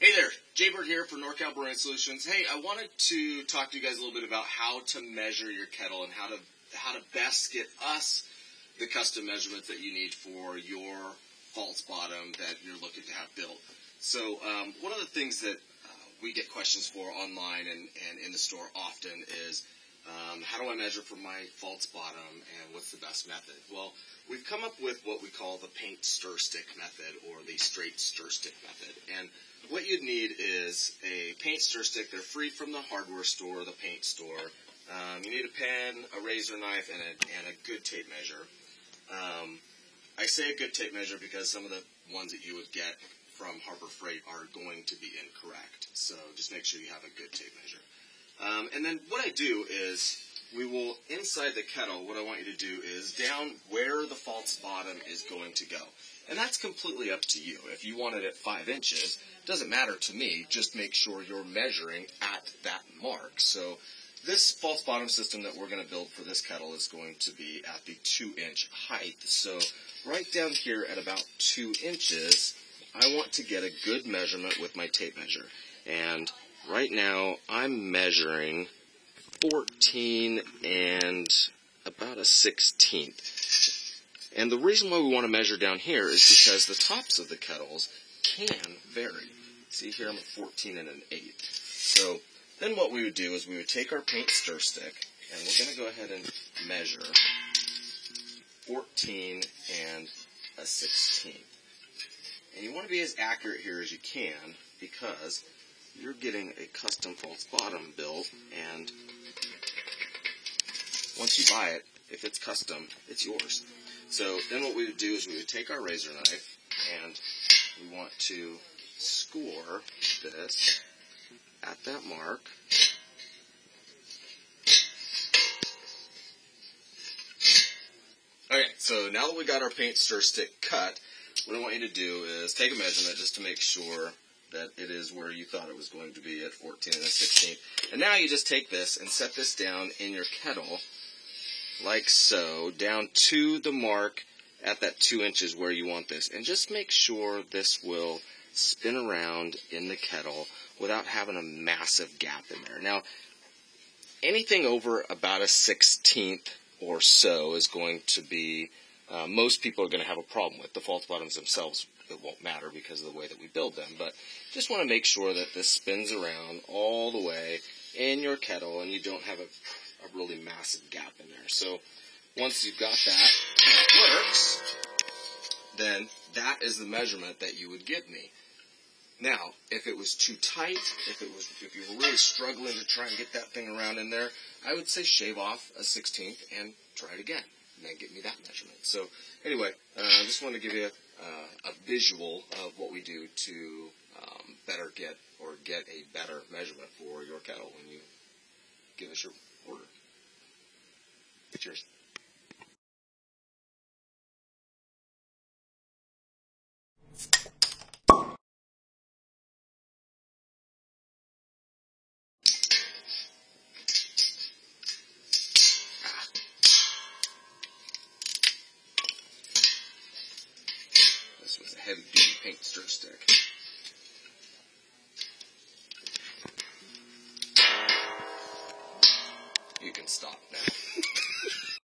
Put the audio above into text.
Hey there, Jaybird here for NorCal Brewing Solutions. Hey, I wanted to talk to you guys a little bit about how to measure your kettle and how to best get us the custom measurements that you need for your false bottom that you're looking to have built. So one of the things that we get questions for online and in the store often is how do I measure for my false bottom and what's the best method? Well, we've come up with what we call the paint stir stick method or the straight stir stick method. And what you'd need is a paint stir stick. They're free from the hardware store, the paint store. You need a pen, a razor knife, and a good tape measure. I say a good tape measure because some of the ones that you would get from Harbor Freight are going to be incorrect. So just make sure you have a good tape measure. And then what I do is we will, inside the kettle, what I want you to do is down where the false bottom is going to go. And that's completely up to you. If you want it at 5 inches, it doesn't matter to me. Just make sure you're measuring at that mark. So this false bottom system that we're going to build for this kettle is going to be at the 2-inch height. So right down here at about 2 inches, I want to get a good measurement with my tape measure. And right now, I'm measuring 14 and about a 16th. And the reason why we want to measure down here is because the tops of the kettles can vary. See here, I'm at 14 and an 8. So then what we would do is we would take our paint stir stick, and we're going to go ahead and measure 14 and a 16th. And you want to be as accurate here as you can because you're getting a custom false bottom built, and once you buy it, if it's custom, it's yours. So then what we would do is we would take our razor knife, and we want to score this at that mark. Okay, so now that we got our paint stir stick cut, what I want you to do is take a measurement just to make sure that it is where you thought it was going to be at 14 and a 16th. And now you just take this and set this down in your kettle, like so, down to the mark at that 2 inches where you want this. And just make sure this will spin around in the kettle without having a massive gap in there. Now, anything over about a 16th or so is going to be, most people are going to have a problem with. The false bottoms themselves, it won't matter because of the way that we build them. But just want to make sure that this spins around all the way in your kettle and you don't have a really massive gap in there. So once you've got that and that works, then that is the measurement that you would give me. Now, if it was too tight, if you were really struggling to try and get that thing around in there, I would say shave off a 16th and try it again, and then get me that measurement. So anyway, I just wanted to give you a visual of what we do to better get a better measurement for your kettle when you give us your order. Cheers. This was a heavy-duty paint stir stick. You can stop now.